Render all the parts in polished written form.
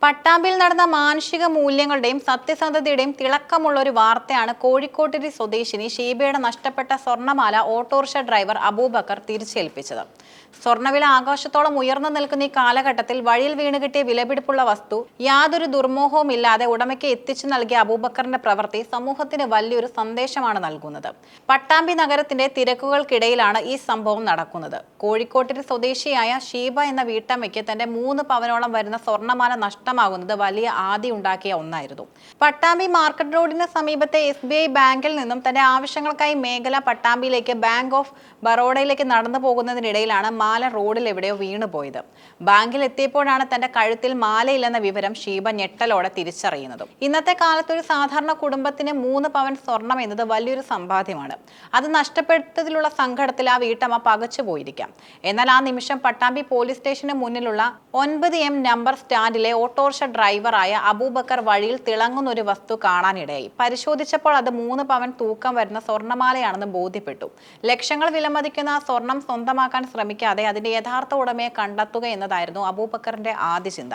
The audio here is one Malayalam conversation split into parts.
പട്ടാമ്പിയിൽ നടന്ന മാനുഷിക മൂല്യങ്ങളുടെയും സത്യസന്ധതയുടെയും തിളക്കമുള്ള ഒരു വാർത്തയാണ് കോഴിക്കോട്ടിരി സ്വദേശിനി ഷീബയുടെ നഷ്ടപ്പെട്ട സ്വർണ്ണമാല ഓട്ടോറിക്ഷ ഡ്രൈവർ അബൂബക്കർ തിരിച്ചേൽപ്പിച്ചത്. സ്വർണ്ണവില ആകാശത്തോളം ഉയർന്നു നിൽക്കുന്ന ഈ കാലഘട്ടത്തിൽ വഴിയിൽ വീണ് കിട്ടിയ വിലപിടിപ്പുള്ള വസ്തു യാതൊരു ദുർമോഹവും ഇല്ലാതെ ഉടമയ്ക്ക് എത്തിച്ചു നൽകിയ അബൂബക്കറിന്റെ പ്രവൃത്തി സമൂഹത്തിന് വലിയൊരു സന്ദേശമാണ് നൽകുന്നത്. പട്ടാമ്പി നഗരത്തിന്റെ തിരക്കുകൾക്കിടയിലാണ് ഈ സംഭവം നടക്കുന്നത്. കോഴിക്കോട്ടിരി സ്വദേശിയായ ഷീബ എന്ന വീട്ടമ്മയ്ക്ക് തന്റെ 3 പവനോളം വരുന്ന സ്വർണ്ണമാല നഷ്ടമാകുന്നത് വലിയ ആദി ഉണ്ടാക്കിയ ഒന്നായിരുന്നു. പട്ടാമ്പി മാർക്കറ്റ് റോഡിന് സമീപത്തെ SBI ബാങ്കിൽ നിന്നും തന്റെ ആവശ്യങ്ങൾക്കായി മേഖല പട്ടാമ്പിയിലേക്ക് ബാങ്ക് ഓഫ് ബറോഡയിലേക്ക് നടന്നു പോകുന്നതിനിടയിലാണ് മാല റോഡിൽ എവിടെയോ വീണുപോയത്. ബാങ്കിൽ എത്തിയപ്പോഴാണ് തന്റെ കഴുത്തിൽ മാലയില്ലെന്ന വിവരം ഷീബ ഞെട്ടലോടെ തിരിച്ചറിയുന്നത്. ഇന്നത്തെ കാലത്ത് ഒരു സാധാരണ കുടുംബത്തിന് 3 പവൻ സ്വർണം എന്നത് വലിയൊരു സമ്പാദ്യമാണ്. അത് നഷ്ടപ്പെട്ടതിലുള്ള സങ്കടത്തിൽ ആ വീട്ടമ്മ പകച്ചു പോയിരിക്കാം. എന്നാൽ ആ നിമിഷം പട്ടാമ്പി പോലീസ് സ്റ്റേഷന് മുന്നിലുള്ള 9M നമ്പർ സ്റ്റാൻഡിലെ ഓട്ടോറിക്ഷ ഡ്രൈവറായ അബൂബക്കർ വഴിയിൽ തിളങ്ങുന്ന ഒരു വസ്തു കാണാനിടയായി. പരിശോധിച്ചപ്പോൾ അത് 3 പവൻ തൂക്കം വരുന്ന സ്വർണ്ണമാലയാണെന്ന് ബോധ്യപ്പെട്ടു. ലക്ഷങ്ങൾ വിലമതിക്കുന്ന ആ സ്വർണം സ്വന്തമാക്കാൻ ശ്രമിക്കാതെ അതിന്റെ യഥാർത്ഥ ഉടമയെ കണ്ടെത്തുക എന്നതായിരുന്നു അബൂബക്കറിന്റെ ആദ്യ ചിന്ത.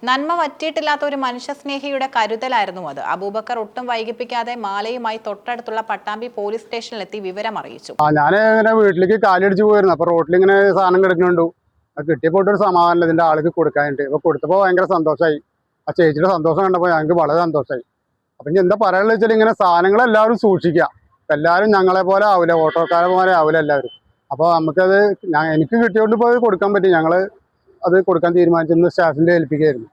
നന്മ വറ്റിയിട്ടില്ലാത്ത ഒരു മനുഷ്യസ്നേഹിയുടെ കരുതലായിരുന്നു അത്. അബൂബക്കർ ഒട്ടും വൈകിപ്പിക്കാതെ മാലയുമായി തൊട്ടടുത്തുള്ള പട്ടാമ്പി പോലീസ് സ്റ്റേഷനിലെത്തി വിവരം അറിയിച്ചു. ഞാൻ വീട്ടിലേക്ക് കാലടിച്ചു പോയിരുന്നു. അപ്പൊ റോട്ടിൽ ഇങ്ങനെ സാധനം കിടക്കുന്നുണ്ടു. കിട്ടിയപ്പോൾ ഒരു സമാധാനം ഇതിന്റെ ആൾക്ക് കൊടുക്കാനുണ്ട്. അപ്പൊ കൊടുത്തപ്പോൾ ഭയങ്കര സന്തോഷമായി. ആ ചേച്ചിയുടെ സന്തോഷം കണ്ടപ്പോൾ ഞങ്ങൾക്ക് വളരെ സന്തോഷമായി. അപ്പൊ ഇനി എന്താ പറയാനുള്ളത് വെച്ചാൽ ഇങ്ങനെ സാധനങ്ങൾ എല്ലാവരും സൂക്ഷിക്കുക. എല്ലാവരും ഞങ്ങളെ പോലെ ആവില്ല, ഓട്ടോക്കാരെ പോലെ ആവില്ല എല്ലാവരും. അപ്പോൾ നമുക്കത് എനിക്ക് കിട്ടിയോണ്ട് ഇപ്പോൾ കൊടുക്കാൻ പറ്റി. ഞങ്ങൾ അത് കൊടുക്കാൻ തീരുമാനിച്ചെന്ന് സ്റ്റാഫിന്റെ ഏൽപ്പിക്കുകയായിരുന്നു.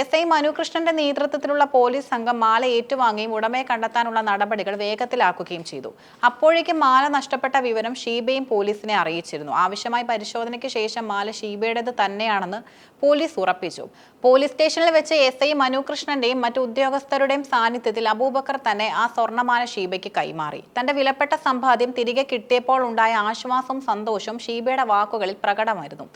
SI മനുകൃഷ്ണന്റെ നേതൃത്വത്തിലുള്ള പോലീസ് സംഘം മാല ഏറ്റുവാങ്ങുകയും ഉടമയെ കണ്ടെത്താനുള്ള നടപടികൾ വേഗത്തിലാക്കുകയും ചെയ്തു. അപ്പോഴേക്കും മാല നഷ്ടപ്പെട്ട വിവരം ഷീബയും പോലീസിനെ അറിയിച്ചിരുന്നു. ആവശ്യമായ പരിശോധനയ്ക്ക് ശേഷം മാല ഷീബയുടേത് തന്നെയാണെന്ന് പോലീസ് ഉറപ്പിച്ചു. പോലീസ് സ്റ്റേഷനിൽ വെച്ച് SI മനുകൃഷ്ണന്റെയും മറ്റു ഉദ്യോഗസ്ഥരുടെയും സാന്നിധ്യത്തിൽ അബൂബക്കർ തന്നെ ആ സ്വർണ്ണമാല ഷീബയ്ക്ക് കൈമാറി. തന്റെ വിലപ്പെട്ട സമ്പാദ്യം തിരികെ കിട്ടിയപ്പോൾ ഉണ്ടായ ആശ്വാസവും സന്തോഷവും ഷീബയുടെ വാക്കുകളിൽ പ്രകടമായിരുന്നു.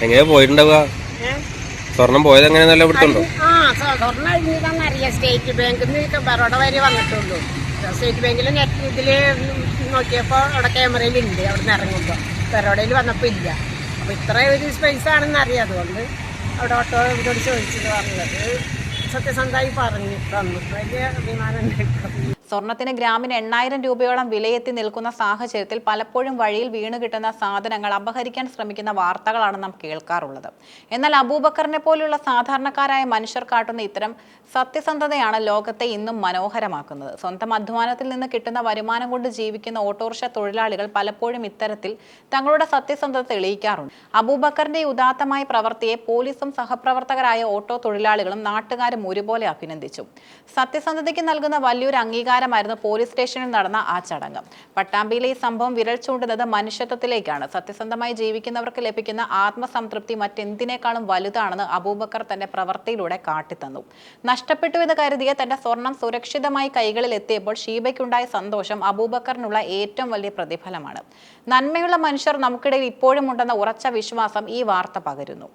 എങ്ങനെ പോയിട്ടുണ്ടാവുക? സ്വർണം പോയത് എങ്ങനെ നല്ല പിടുത്തുണ്ടോ? സ്വർണ്ണം അറിയാം. സ്റ്റേറ്റ് ബാങ്കിൽ നിന്ന് ബറോഡ വരെ വന്നിട്ടുള്ളൂ. സ്റ്റേറ്റ് ബാങ്കിൽ നെറ്റ് ഇതിൽ നോക്കിയപ്പോൾ അവിടെ ക്യാമറയിലുണ്ട്. അവിടെ നിന്ന് ഇറങ്ങുമ്പോൾ ബറോഡയിൽ വന്നപ്പോൾ ഇല്ല. അപ്പോൾ ഇത്ര ഒരു സ്പേസ് ആണെന്ന് അറിയാം. അതുകൊണ്ട് അവിടെ ഓട്ടോ ഇവരോട് ചോദിച്ചത് പറഞ്ഞത് സത്യസന്ധമായി പറഞ്ഞു തന്നു. വലിയ അഭിമാനം. സ്വർണത്തിന് ഗ്രാമിന് 8000 രൂപയോളം വിലയെത്തി നിൽക്കുന്ന സാഹചര്യത്തിൽ പലപ്പോഴും വഴിയിൽ വീണ് കിട്ടുന്ന സാധനങ്ങൾ അപഹരിക്കാൻ ശ്രമിക്കുന്ന വാർത്തകളാണ് നാം കേൾക്കാറുള്ളത്. എന്നാൽ അബൂബക്കറിനെ പോലുള്ള സാധാരണക്കാരായ മനുഷ്യർ കാട്ടുന്ന ഇത്തരം സത്യസന്ധതയാണ് ലോകത്തെ ഇന്നും മനോഹരമാക്കുന്നത്. സ്വന്തം അധ്വാനത്തിൽ നിന്ന് കിട്ടുന്ന വരുമാനം കൊണ്ട് ജീവിക്കുന്ന ഓട്ടോറിക്ഷ തൊഴിലാളികൾ പലപ്പോഴും ഇത്തരത്തിൽ തങ്ങളുടെ സത്യസന്ധത തെളിയിക്കാറുണ്ട്. അബൂബക്കറിന്റെ ഉദാത്തമായ പ്രവൃത്തിയെ പോലീസും സഹപ്രവർത്തകരായ ഓട്ടോ തൊഴിലാളികളും നാട്ടുകാരും ഒരുപോലെ അഭിനന്ദിച്ചു. സത്യസന്ധതയ്ക്ക് നൽകുന്ന വലിയൊരു അംഗീകാരമായിരുന്നു പോലീസ് സ്റ്റേഷനിൽ നടന്ന ആ ചടങ്ങ്. പട്ടാമ്പിയിലെ ഈ സംഭവം വിരൽ ചൂണ്ടുന്നത് മനുഷ്യത്വത്തിലേക്കാണ്. സത്യസന്ധമായി ജീവിക്കുന്നവർക്ക് ലഭിക്കുന്ന ആത്മസംതൃപ്തി മറ്റെന്തിനേക്കാളും വലുതാണെന്ന് അബൂബക്കർ തന്റെ പ്രവൃത്തിയിലൂടെ കാട്ടിത്തന്നു. നഷ്ടപ്പെട്ടു എന്ന് കരുതിയ തന്റെ സ്വർണം സുരക്ഷിതമായി കൈകളിൽ എത്തിയപ്പോൾ ഷീബയ്ക്കുണ്ടായ സന്തോഷം അബൂബക്കറിനുള്ള ഏറ്റവും വലിയ പ്രതിഫലമാണ്. നന്മയുള്ള മനുഷ്യർ നമുക്കിടയിൽ ഇപ്പോഴും ഉണ്ടെന്ന ഉറച്ച വിശ്വാസം ഈ വാർത്ത പകരുന്നു.